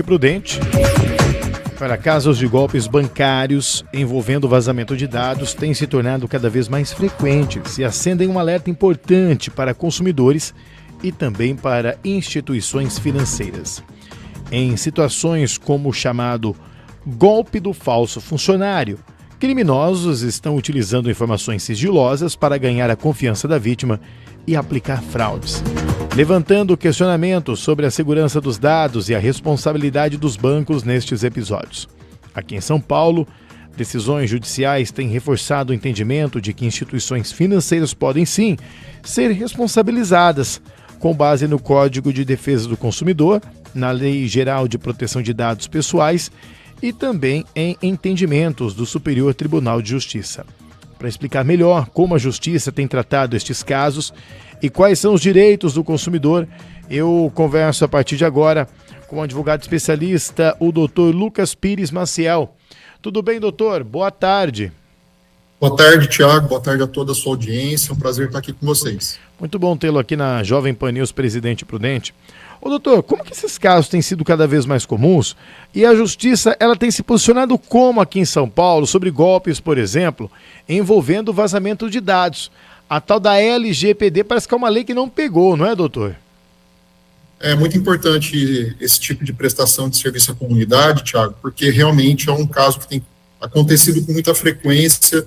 Prudente. Para casos de golpes bancários envolvendo vazamento de dados têm se tornado cada vez mais frequentes e acendem um alerta importante para consumidores e também para instituições financeiras. Em situações como o chamado golpe do falso funcionário, criminosos estão utilizando informações sigilosas para ganhar a confiança da vítima e aplicar fraudes, levantando questionamentos sobre a segurança dos dados e a responsabilidade dos bancos nestes episódios. Aqui em São Paulo, decisões judiciais têm reforçado o entendimento de que instituições financeiras podem sim ser responsabilizadas com base no Código de Defesa do Consumidor, na Lei Geral de Proteção de Dados Pessoais e também em entendimentos do Superior Tribunal de Justiça. Para explicar melhor como a Justiça tem tratado estes casos e quais são os direitos do consumidor, eu converso a partir de agora com o advogado especialista, o Dr. Lucas Pires Maciel. Tudo bem, doutor? Boa tarde. Boa tarde, Thiago. Boa tarde a toda a sua audiência. É um prazer estar aqui com vocês. Muito bom tê-lo aqui na Jovem Pan News Presidente Prudente. Ô, doutor, como que esses casos têm sido cada vez mais comuns e a Justiça ela tem se posicionado como aqui em São Paulo sobre golpes, por exemplo, envolvendo vazamento de dados? A tal da LGPD parece que é uma lei que não pegou, não é, doutor? É muito importante esse tipo de prestação de serviço à comunidade, Thiago, porque realmente é um caso que tem acontecido com muita frequência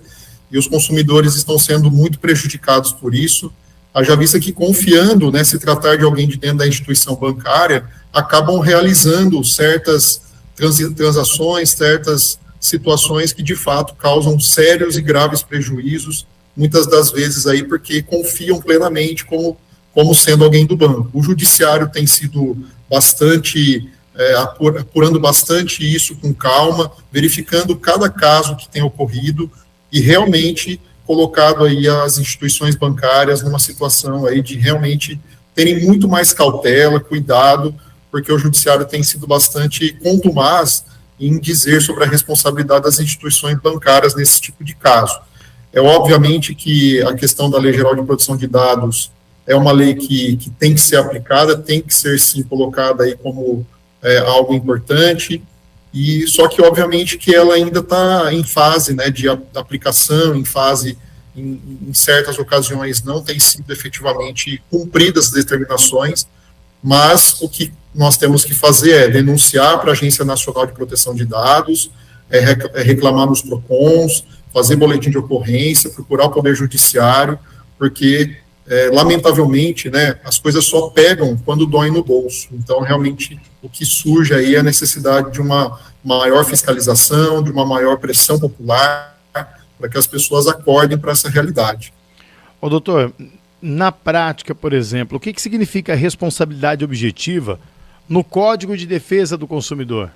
e os consumidores estão sendo muito prejudicados por isso. Haja vista que, confiando, se tratar de alguém de dentro da instituição bancária, acabam realizando certas transações, certas situações que, de fato, causam sérios e graves prejuízos, muitas das vezes aí porque confiam plenamente como sendo alguém do banco. O judiciário tem sido bastante, apurando bastante isso com calma, verificando cada caso que tem ocorrido e realmente colocado aí as instituições bancárias numa situação aí de realmente terem muito mais cautela, cuidado, porque o judiciário tem sido bastante contumaz em dizer sobre a responsabilidade das instituições bancárias nesse tipo de caso. É obviamente que a questão da Lei Geral de Proteção de Dados é uma lei que tem que ser aplicada, tem que ser sim colocada aí como algo importante, e só que obviamente que ela ainda está em fase de aplicação, em fase, em certas ocasiões não tem sido efetivamente cumpridas as determinações, mas o que nós temos que fazer é denunciar para a Agência Nacional de Proteção de Dados, reclamar nos PROCONs, fazer boletim de ocorrência, procurar o Poder Judiciário, porque lamentavelmente, as coisas só pegam quando dói no bolso. Então, realmente, o que surge aí é a necessidade de uma maior fiscalização, de uma maior pressão popular, para que as pessoas acordem para essa realidade. Ô, doutor, na prática, por exemplo, o que significa responsabilidade objetiva no Código de Defesa do Consumidor?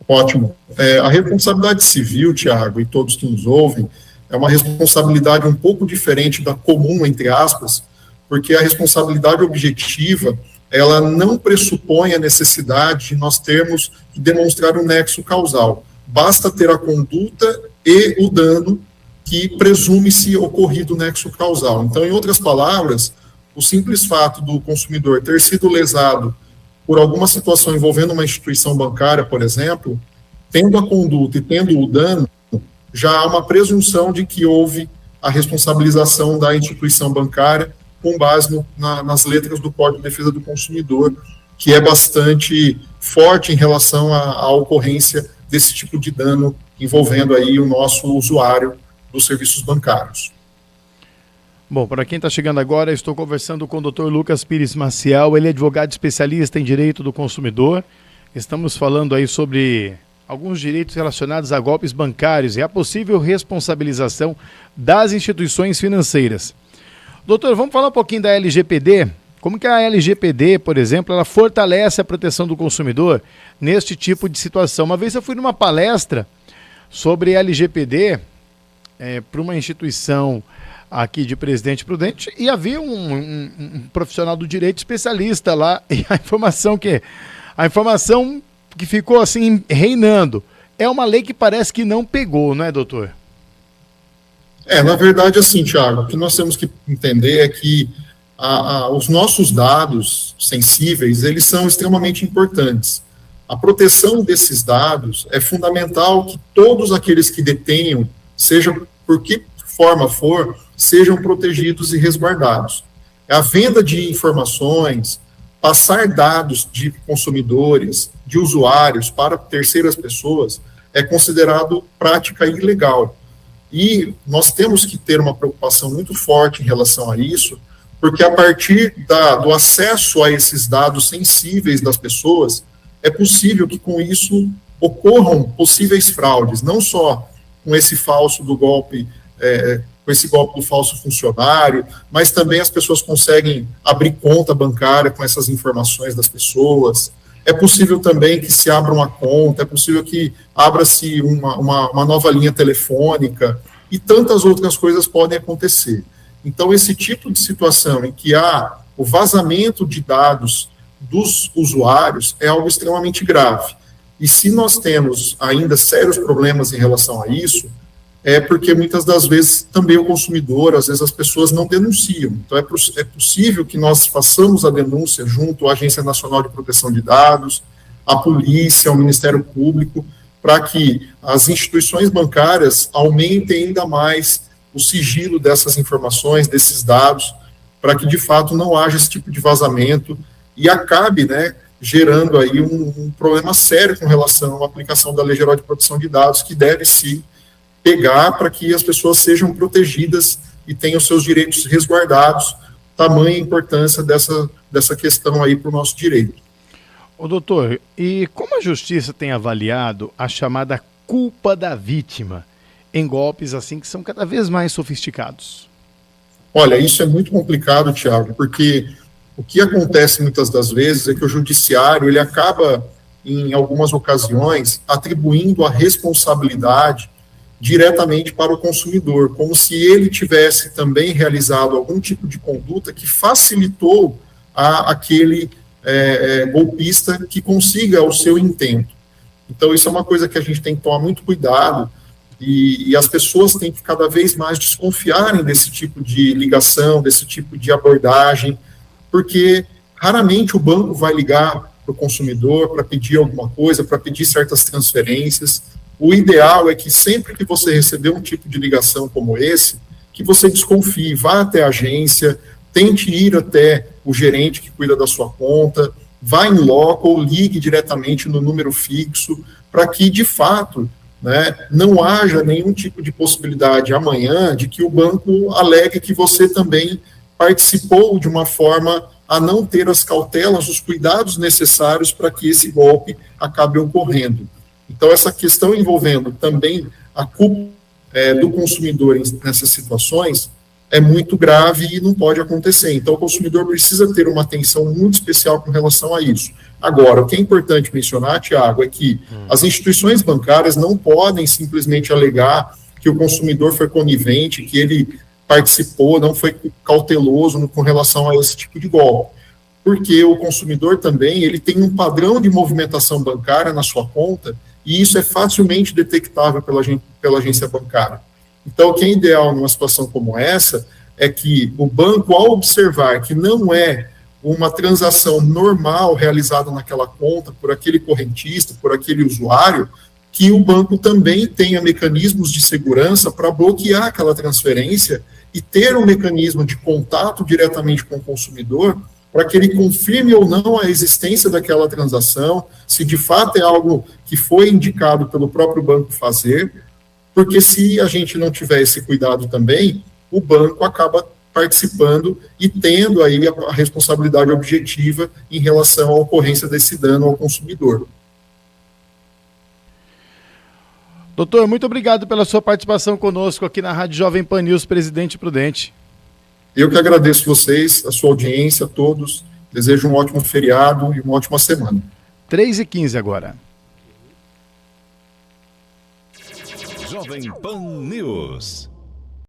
Ótimo. A responsabilidade civil, Thiago, e todos que nos ouvem, é uma responsabilidade um pouco diferente da comum, entre aspas, porque a responsabilidade objetiva, ela não pressupõe a necessidade de nós termos que demonstrar um nexo causal. Basta ter a conduta e o dano que presume-se ocorrido nexo causal. Então, em outras palavras, o simples fato do consumidor ter sido lesado por alguma situação envolvendo uma instituição bancária, por exemplo, tendo a conduta e tendo o dano, já há uma presunção de que houve a responsabilização da instituição bancária com base nas letras do Código de Defesa do Consumidor, que é bastante forte em relação à ocorrência desse tipo de dano envolvendo aí o nosso usuário dos serviços bancários. Bom, para quem está chegando agora, estou conversando com o Dr. Lucas Pires Maciel, ele é advogado especialista em direito do consumidor. Estamos falando aí sobre alguns direitos relacionados a golpes bancários e a possível responsabilização das instituições financeiras. Doutor, vamos falar um pouquinho da LGPD? Como que a LGPD, por exemplo, ela fortalece a proteção do consumidor neste tipo de situação? Uma vez eu fui numa palestra sobre LGPD para uma instituição aqui de Presidente Prudente e havia um profissional do direito especialista lá e a informação que ficou assim reinando é uma lei que parece que não pegou, não é, doutor? Na verdade, assim, Thiago, o que nós temos que entender é que os nossos dados sensíveis, eles são extremamente importantes. a proteção desses dados é fundamental que todos aqueles que detenham, seja por que forma for, sejam protegidos e resguardados. A venda de informações, passar dados de consumidores, de usuários para terceiras pessoas, é considerado prática ilegal. E nós temos que ter uma preocupação muito forte em relação a isso, porque a partir do acesso a esses dados sensíveis das pessoas, é possível que com isso ocorram possíveis fraudes, não só com esse falso do golpe, com esse golpe do falso funcionário, mas também as pessoas conseguem abrir conta bancária com essas informações das pessoas. É possível também que se abra uma conta, é possível que abra-se uma nova linha telefônica, e tantas outras coisas podem acontecer. Então, esse tipo de situação em que há o vazamento de dados dos usuários é algo extremamente grave. E se nós temos ainda sérios problemas em relação a isso, é porque muitas das vezes também o consumidor, às vezes as pessoas não denunciam. Então, é possível que nós façamos a denúncia junto à Agência Nacional de Proteção de Dados, à polícia, ao Ministério Público, para que as instituições bancárias aumentem ainda mais o sigilo dessas informações, desses dados, para que, de fato, não haja esse tipo de vazamento e acabe, gerando aí um problema sério com relação à aplicação da Lei Geral de Proteção de Dados, que deve, sim, pegar para que as pessoas sejam protegidas e tenham seus direitos resguardados, tamanha importância dessa questão aí para o nosso direito. Ô doutor, e como a justiça tem avaliado a chamada culpa da vítima em golpes assim que são cada vez mais sofisticados? Olha, isso é muito complicado, Thiago, porque o que acontece muitas das vezes é que o judiciário, ele acaba, em algumas ocasiões, atribuindo a responsabilidade diretamente para o consumidor, como se ele tivesse também realizado algum tipo de conduta que facilitou aquele golpista que consiga o seu intento. Então, isso é uma coisa que a gente tem que tomar muito cuidado, e as pessoas têm que cada vez mais desconfiarem desse tipo de ligação, desse tipo de abordagem, porque raramente o banco vai ligar para o consumidor para pedir alguma coisa, para pedir certas transferências. O ideal é que sempre que você receber um tipo de ligação como esse, que você desconfie, vá até a agência, tente ir até o gerente que cuida da sua conta, vá em loco ou ligue diretamente no número fixo, para que, de fato, não haja nenhum tipo de possibilidade amanhã de que o banco alegue que você também participou de uma forma a não ter as cautelas, os cuidados necessários para que esse golpe acabe ocorrendo. Então, essa questão envolvendo também a culpa do consumidor nessas situações é muito grave e não pode acontecer. Então, o consumidor precisa ter uma atenção muito especial com relação a isso. Agora, o que é importante mencionar, Tiago, é que as instituições bancárias não podem simplesmente alegar que o consumidor foi conivente, que ele participou, não foi cauteloso com relação a esse tipo de golpe. Porque o consumidor também ele tem um padrão de movimentação bancária na sua conta, e isso é facilmente detectável pela agência bancária. Então, o que é ideal numa situação como essa é que o banco, ao observar que não é uma transação normal realizada naquela conta por aquele correntista, por aquele usuário, que o banco também tenha mecanismos de segurança para bloquear aquela transferência e ter um mecanismo de contato diretamente com o consumidor para que ele confirme ou não a existência daquela transação, se de fato é algo que foi indicado pelo próprio banco fazer, porque se a gente não tiver esse cuidado também, o banco acaba participando e tendo aí a responsabilidade objetiva em relação à ocorrência desse dano ao consumidor. Doutor, muito obrigado pela sua participação conosco aqui na Rádio Jovem Pan News, Presidente Prudente. Eu que agradeço vocês, a sua audiência, a todos. Desejo um ótimo feriado e uma ótima semana. 3h15 agora. Jovem Pan News.